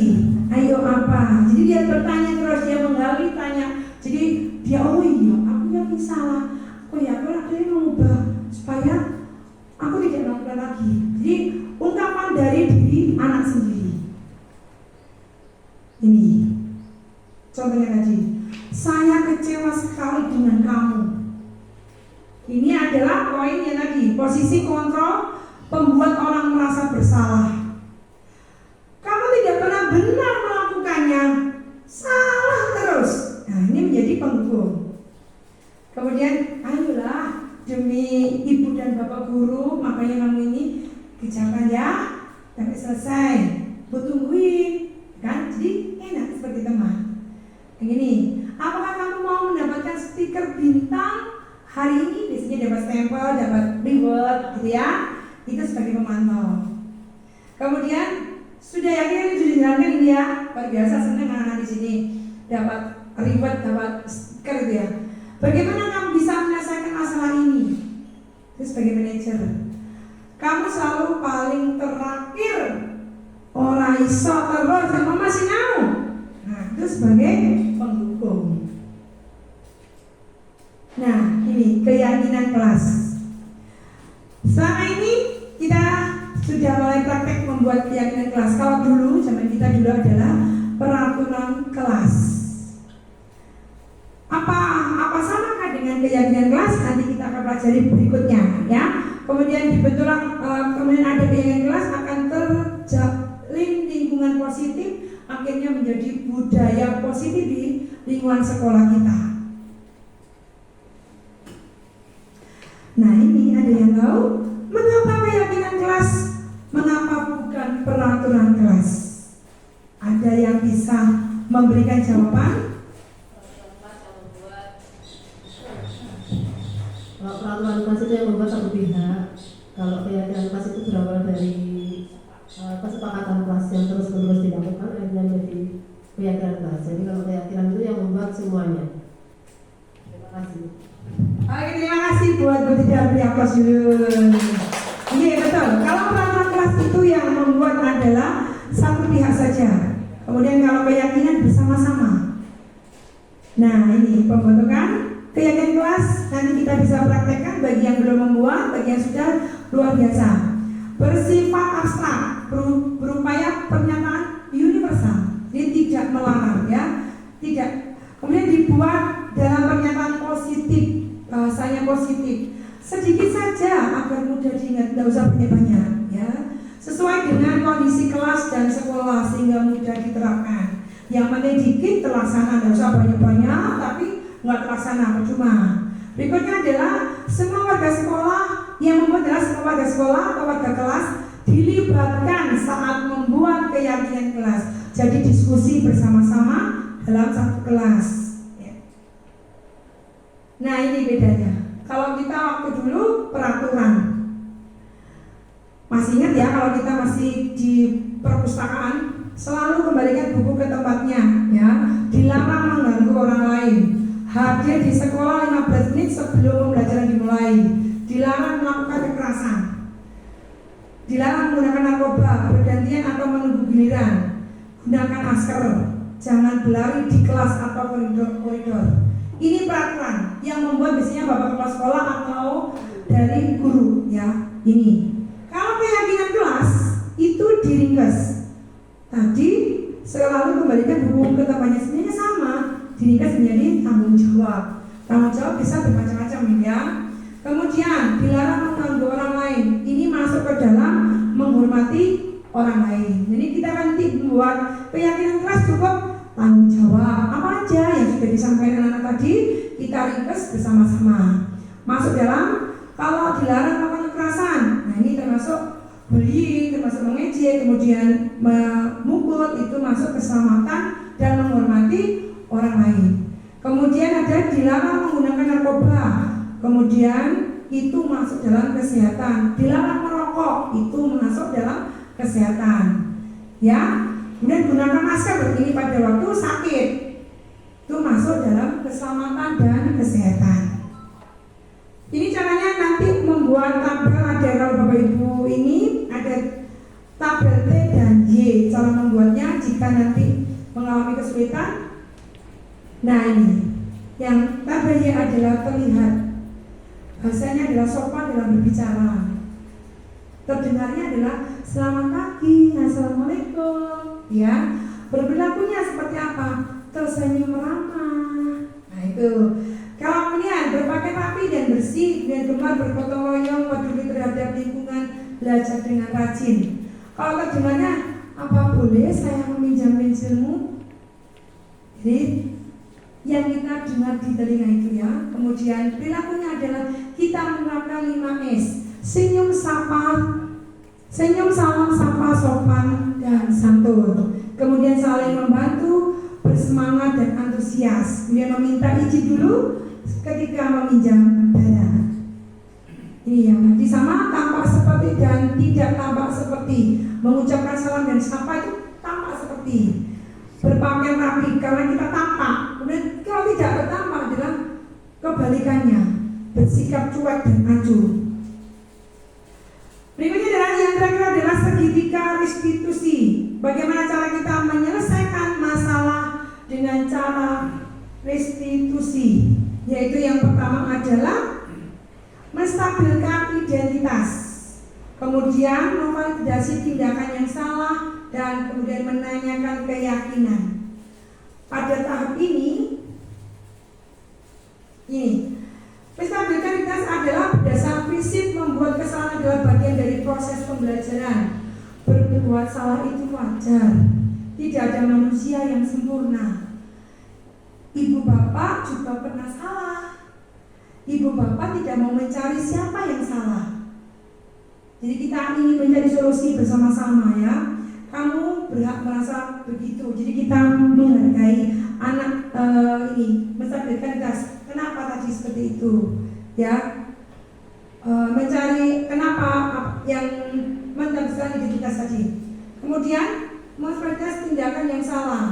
Ayo apa? Jadi dia bertanya terus, dia menggali, tanya. Jadi dia, oh iya, aku yakin salah. Oh ya, aku akhirnya mengubah supaya aku tidak melakukan lagi. Jadi ungkapan dari diri anak sendiri. Ini contohnya tadi, saya kecewa sekali dengan kamu. Ini adalah poinnya tadi, posisi kontrol pembuat orang merasa bersalah. Kamu tidak pernah benar melakukannya, salah terus. Nah, ini menjadi penghukum. Kemudian, ayolah demi ibu dan bapak guru, makanya kamu ini kerjakan ya sampai selesai. Tungguin, kan? Jadi enak seperti teman. Yang ini, apakah kamu mau mendapatkan stiker bintang? Hari ini biasanya dapat stempel, dapat reward, gitu ya. Itu sebagai pemantau. Kemudian sudah yakin sudah dijalankan ini ya. Luar biasa senang anak-anak di sini dapat reward, dapat stiker gitu ya. Bagaimana kamu bisa menyelesaikan masalah ini? Itu sebagai manajer. Kamu selalu paling terakhir. Orang iso terus sama masih mau. Nah, itu sebagai penghukum. Nah, ini keyakinan kelas. Selama ini kita sudah mulai praktek membuat keyakinan kelas. Kalau dulu, zaman kita dulu adalah peraturan kelas. Apa samakah dengan keyakinan kelas? Nanti kita akan pelajari berikutnya, ya. Kemudian dibentuklah, kemudian ada keyakinan kelas akan terjalin lingkungan positif, akhirnya menjadi budaya positif di lingkungan sekolah kita. Nah, ini ada yang tahu mengapa keyakinan kelas, mengapa bukan peraturan kelas? Ada yang bisa memberikan jawaban? Kalau peraturan kelas itu yang membuat satu pihak. Kalau keyakinan kelas itu berawal dari kesepakatan kelas yang terus-menerus dilakukan, akhirnya menjadi keyakinan kelas. Jadi kalau keyakinan itu yang membuat semuanya. Terima kasih. Oke, terima kasih buat tidak beri aplaus dulu. Iya betul. Kalau peraturan kelas itu yang membuat adalah satu pihak saja. Kemudian kalau keyakinan bersama-sama. Nah, ini pembentukan keyakinan kelas. Nanti kita bisa praktekkan bagi yang belum membuat, bagi yang sudah, luar biasa. Bersifat abstrak, berupaya pernyataan universal. Jadi tidak melarang, ya. Tidak. Kemudian dibuat dalam pernyataan positif, bahasanya positif, sedikit saja agar mudah diingat, tidak usah banyak-banyak, ya. Sesuai dengan kondisi kelas dan sekolah sehingga mudah diterapkan. Yang penting dikit terlaksana, tidak usah banyak-banyak, tapi nggak terlaksana, percuma. Berikutnya adalah semua warga sekolah, yang membuat adalah semua warga sekolah atau warga kelas dilibatkan saat membuat keyakinan kelas. Jadi diskusi bersama-sama dalam satu kelas. Nah, ini bedanya. Kalau kita waktu dulu peraturan, masih ingat ya, kalau kita masih di perpustakaan selalu kembalikan buku ke tempatnya, ya. Dilarang mengganggu orang lain. Hadir di sekolah 15 menit sebelum pembelajaran dimulai. Dilarang melakukan kekerasan. Dilarang menggunakan narkoba, bergantian atau menunggu giliran. gunakan masker, jangan berlari di kelas atau koridor. Ini peraturan yang membuat biasanya bapak kepala sekolah atau dari guru ya. Ini kalau keyakinan kelas itu diringkas. Tadi selalu kembalikan buku ke tempatnya, sebenarnya sama, diringkas menjadi tanggung jawab. Tanggung jawab bisa bermacam-macam ya. Kemudian dilarang mengganggu orang lain. Ini masuk ke dalam menghormati orang lain. Jadi kita nanti membuat keyakinan kelas cukup tanggung jawab apa aja yang sudah disampaikan anak tadi kita ringkas bersama-sama. Masuk dalam kalau dilarang melakukan kekerasan. Nah ini termasuk bullying, termasuk mengejek, kemudian memukul, itu masuk keselamatan dan menghormati orang lain. Kemudian ada dilarang menggunakan narkoba. Kemudian itu masuk dalam kesehatan. Dilarang merokok, itu masuk dalam kesehatan. Ya. Kemudian gunakan masker ini pada waktu sakit, itu masuk dalam keselamatan dan kesehatan. Ini caranya nanti membuat tabel, ada kalau Bapak Ibu ini ada tabel T dan Y. Cara membuatnya jika nanti mengalami kesulitan. Nah ini yang tabel Y adalah terlihat, bahasanya adalah sopan dalam berbicara. Terdengarnya adalah selamat pagi, assalamualaikum, ya. Berperilakunya seperti apa? Tersenyum ramah. Nah itu. Kalau kemudian berpakaian rapi dan bersih, dan gemar bergotong royong, peduli terhadap lingkungan, belajar dengan rajin. Kalau terdengarnya, apa boleh saya meminjam pensilmu? Jadi yang kita dengar di telinga itu ya. Kemudian perilakunya adalah kita menerapkan 5S. Senyum, salam, sapa, sopan, dan santun. Kemudian saling membantu, bersemangat dan antusias. Kemudian meminta izin dulu ketika meminjam barang. Ini yang tadi sama, tampak seperti dan tidak tampak seperti. Mengucapkan salam dan sapa itu tampak seperti. Berpakaian rapi karena kita tampak. Kemudian kalau tidak bertampak adalah kebalikannya, bersikap cuek dan acuh. Berikutnya adalah yang terakhir adalah segitiga restitusi. Bagaimana cara kita menyelesaikan masalah dengan cara restitusi? Yaitu yang pertama adalah menstabilkan identitas, kemudian memvalidasi tindakan yang salah, dan kemudian menanyakan keyakinan. Pada tahap ini menstabilkan identitas adalah berdasar prinsip membuat kesalahan adalah bagian dari proses pembelajaran. Berbuat salah itu wajar. Tidak ada manusia yang sempurna. Ibu bapak juga pernah salah. Ibu bapak tidak mau mencari siapa yang salah. Jadi kita ingin mencari solusi bersama-sama ya. Kamu berhak merasa begitu. Jadi kita menghargai anak ini, menstabilkan identitas. Kenapa tadi seperti itu? Ya, mencari kenapa yang menstabilkan identitas tadi. Kemudian memperbaiki tindakan yang salah.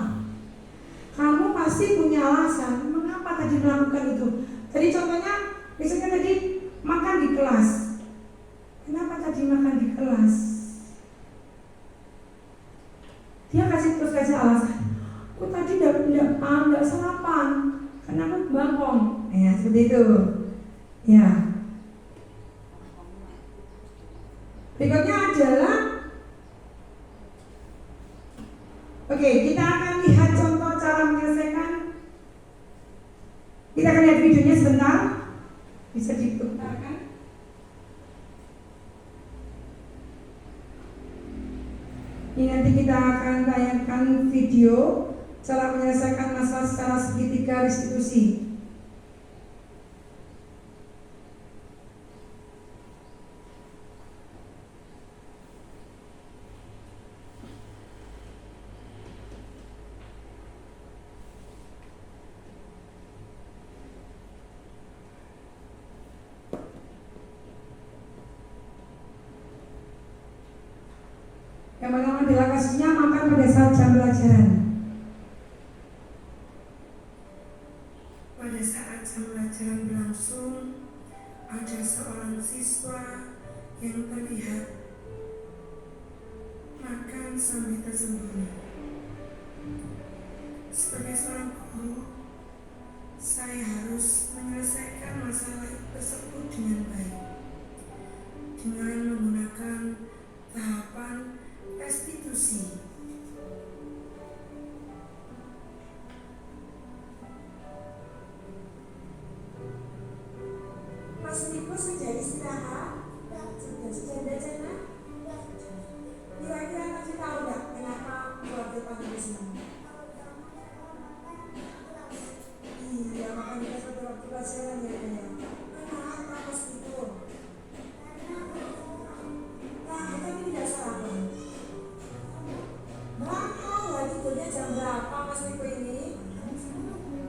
Kamu pasti punya alasan mengapa tadi melakukan itu. Tadi contohnya, misalnya tadi makan di kelas. Kenapa tadi makan di kelas? Dia kasih alasan. Aku tadi tidak sarapan, karena aku bangkong. Ya seperti itu. Ya. Berikutnya adalah, oke, kita akan lihat contoh cara menyelesaikan. Kita akan lihat videonya sebentar. Bisa diputarkan. Ini nanti kita akan tayangkan video cara menyelesaikan masalah secara segitiga restitusi. Yang pertama adalah kasusnya makan pada saat jam pelajaran. Pada saat jam pelajaran berlangsung, ada seorang siswa yang terlihat makan sambil tersembunyi. Sebagai seorang guru, saya harus menyelesaikan masalah tersebut dengan baik dengan menggunakan tahapan restitusi. Mas Niko sudah istirahat? Sudah belajar, nak? Kira-kira masih tahu nggak kenapa keluarga panggil di sini? Iya, makanya kita sudah waktu pelajaran ya, ya. Kenapa Mas Niko? Nah, kita ini tidak sarapan. Berapa ya tidurnya jam berapa Mas Niko ini?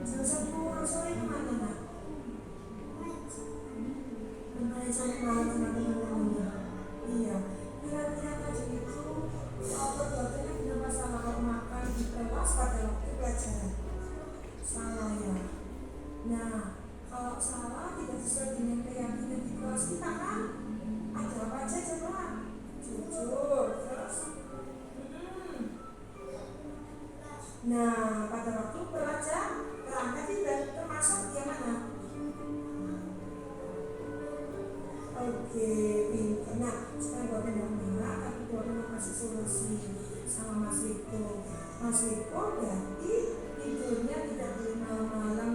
Jam 10 sore kemana, nak? Kemarin saya malam sama teman-temannya. Iya, kira-kira tadi itu dokternya punya masalah kalau makan di kelas pada waktu pelajaran. Salah ya. Nah, kalau salah tidak sesuai dengan keyakinan di kelas kita kan, ada apa aja jawab. Jujur, terus. Nah, pada waktu belajar kerangka tidak termasuk yang mana? Oke, pintar. Nah, sekarang Bapak tidak marah, tapi Bapak mau kasih solusi sama Mas Riko. Mas Riko berarti tidurnya tidak boleh malam-malam,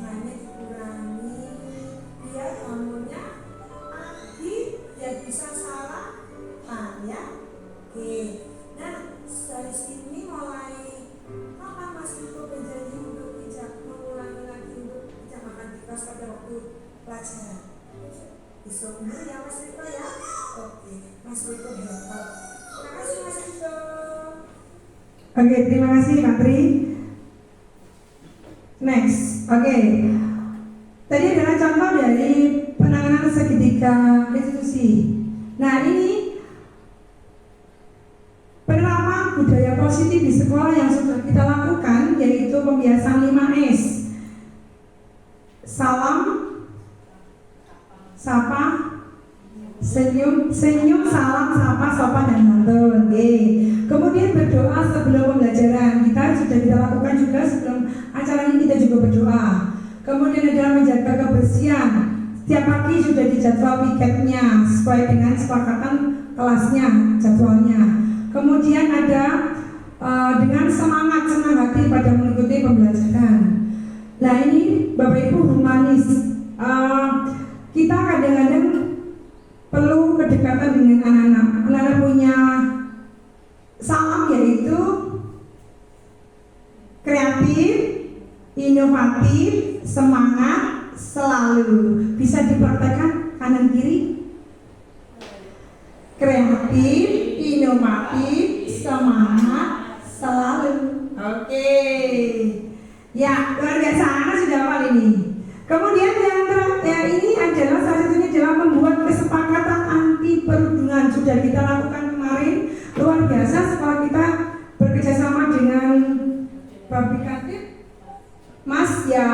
mainnya dikurangi, biar bangunnya pagi, biar bisa sarapan ya. Oke, nah dari sini mulai kapan Mas Riko berjanji untuk tidak mengulangi lagi untuk tidak makan di kelas pada waktu pelajaran? Besok dulu ya Mas Riko ya. Oke, Mas Riko hebat. Terima kasih Mas Riko. Oke, terima kasih Pak Tri. Next, oke. Tadi adalah contoh dari penanganan seketika restitusi. Nah, ini penerapan budaya positif di sekolah yang sudah kita lakukan, yaitu pembiasaan 5S. Salam, sapa, senyum, salam, sapa, sopan, dan santun. Kemudian berdoa sebelum pembelajaran. Kita sudah kita lakukan juga sebelum acara ini, kita juga berdoa. Kemudian adalah menjaga kebersihan. Setiap pagi sudah dijadwal piketnya sesuai dengan kesepakatan kelasnya, jadwalnya. Kemudian ada dengan semangat, senang hati pada mengikuti pembelajaran. Nah, ini Bapak Ibu humanis. Kita kadang-kadang perlu kedekatan dengan anak-anak. Anak-anak punya salam, yaitu kreatif, inovatif, semangat, selalu. Bisa dipraktekkan kanan kiri. Kreatif, inovatif, semangat, selalu. Oke. Ya, luar biasa. Anak sudah hafal ini. Kemudian yang ini adalah salah satunya adalah membuat kesepakatan anti perundungan. Sudah kita lakukan kemarin. Luar biasa setelah kita bekerjasama dengan Babikatif. Mas ya,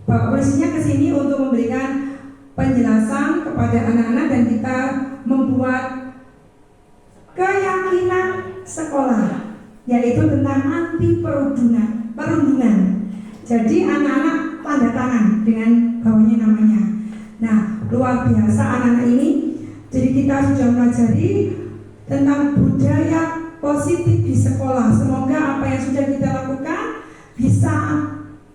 Bapak Polisinya ke sini untuk memberikan penjelasan kepada anak-anak dan kita membuat keyakinan sekolah, yaitu tentang anti perundungan. Jadi anak-anak tanda tangan dengan bawahnya namanya. Nah, luar biasa anak-anak ini. Jadi kita sudah mempelajari tentang budaya positif di sekolah. Semoga apa yang sudah kita lakukan bisa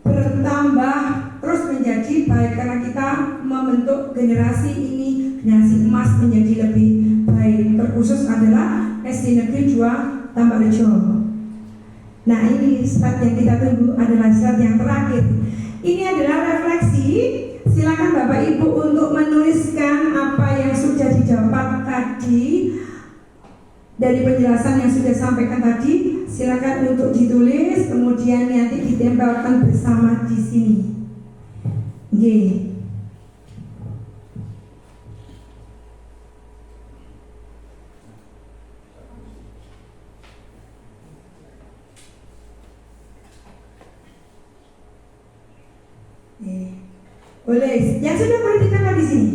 bertambah terus menjadi baik, karena kita membentuk generasi ini, generasi emas menjadi lebih baik. Terkhusus adalah SD Negeri 2 Tambarjo. Nah, ini slide yang kita tunggu adalah slide yang terakhir. Ini adalah refleksi. Silakan Bapak Ibu untuk menuliskan apa yang sudah didapat tadi dari penjelasan yang sudah disampaikan tadi. Silakan untuk ditulis, kemudian nanti ditempelkan bersama di sini. Boleh, yang sudah boleh ditambah di sini.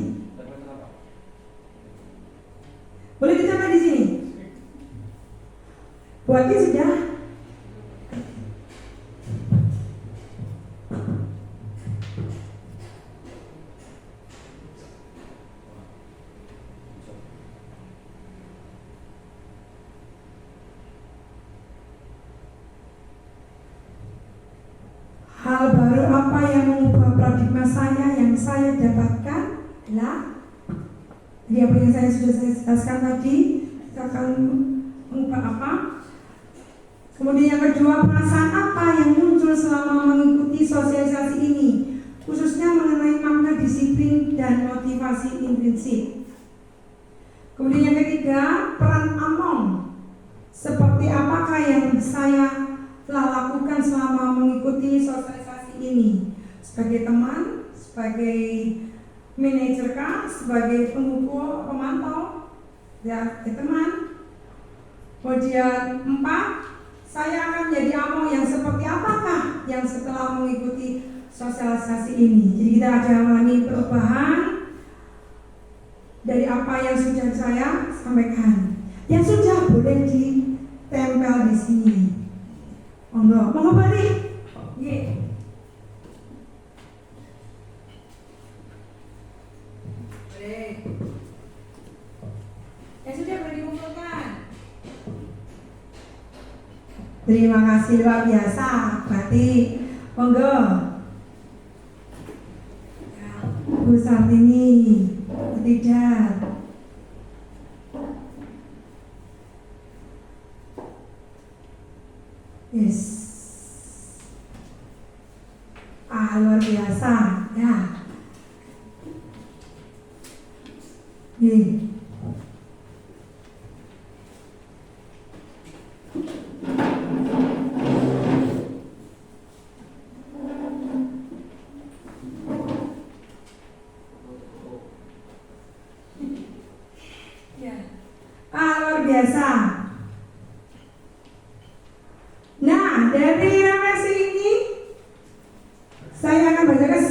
Boleh ditambah di sini. Buatnya sudah. Hal baru apa yang mengubah paradigma saya yang saya dapatkan adalah jadi apa yang sudah saya jelaskan tadi, kita akan mengubah apa. Kemudian yang kedua, perasaan apa yang muncul selama mengikuti sosialisasi ini, khususnya mengenai makna disiplin dan motivasi intrinsik. Kemudian yang ketiga, peran Among. Seperti apakah yang saya telah lakukan selama mengikuti sosialisasi ini, sebagai teman, sebagai manajer kah, sebagai pengukur, pemantau, ya, teman. Kemudian 4, saya akan menjadi Among yang seperti apakah yang setelah mengikuti sosialisasi ini. Jadi kita ada mengalami perubahan dari apa yang sudah saya sampaikan. Yang sudah boleh ditempel di sini. Monggo balik. Nggih. Boleh. Yang sudah boleh dikumpulkan. Terima kasih luar biasa. Berarti monggo. Ya, Bu Sartini, tidak. Yes. Luar biasa, ya. Nih. Luar biasa. Nah, dari refleksi ini saya akan bacakan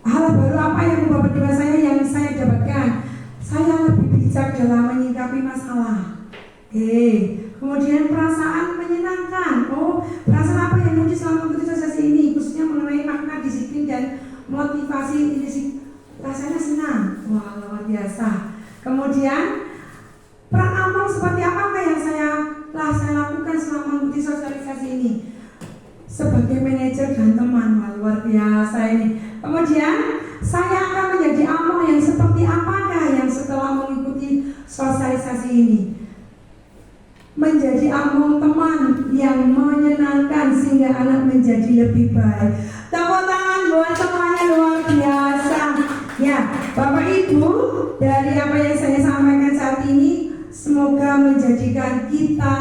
hal baru apa yang membawa paradigma saya yang saya dapatkan. Saya lebih bijak dalam menyikapi masalah. Kemudian perasaan menyenangkan. Perasaan apa yang muncul selama mengikuti sosialisasi ini, khususnya mengenai makna disiplin dan motivasi intrinsik. Rasanya senang. Wah, luar biasa. Kemudian peran Among seperti apakah yang telah saya lakukan selama mengikuti sosialisasi ini sebagai manajer dan teman. Wah, luar biasa ini. Kemudian saya akan menjadi Among yang seperti apakah yang setelah mengikuti sosialisasi ini, menjadi Among teman yang menyenangkan sehingga anak menjadi lebih baik. Tepuk tangan buat semuanya, luar biasa. Ya, Bapak Ibu, dari apa yang saya sampaikan saat ini, semoga menjadikan kita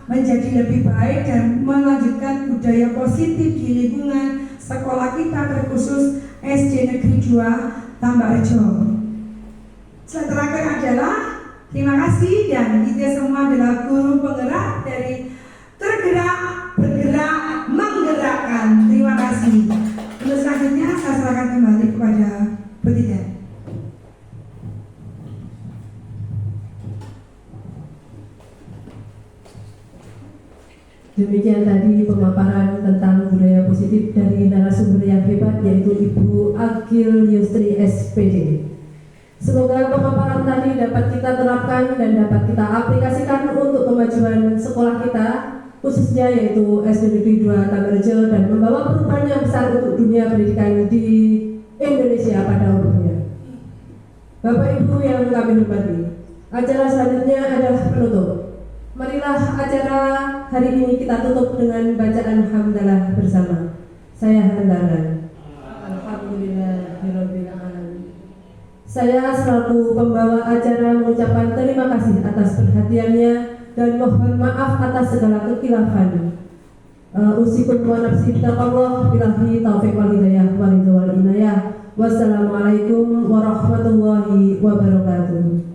menjadi lebih baik dan melanjutkan budaya positif di lingkungan sekolah kita, terkhusus SD Negeri 2 Tambarjo. Terakhir adalah terima kasih, dan kita semua adalah guru penggerak dari tergerak, bergerak, menggerakkan. Terima kasih. Untuk selanjutnya saya serahkan kembali kepada Bu Tida. Demikian tadi pemaparan tentang budaya positif dari narasumber yang hebat, yaitu Ibu Agil Yustri SPD. Semoga pemaparan tadi dapat kita terapkan dan dapat kita aplikasikan untuk kemajuan sekolah kita, khususnya yaitu SD Negeri 2 Tambarjo, dan membawa perubahan yang besar untuk dunia pendidikan di Indonesia pada umumnya. Bapak Ibu yang kami hormati, acara selanjutnya adalah penutup. Marilah acara hari ini kita tutup dengan bacaan hamdalah bersama. Saya hantarkan. Alhamdulillahirabbil alamin. Saya selaku pembawa acara mengucapkan terima kasih atas perhatiannya dan mohon maaf atas segala kekhilafan. Usikum wa nafsi taqallah billahi taufiq wal hidayah wal inayah. Wassalamualaikum warahmatullahi wabarakatuh.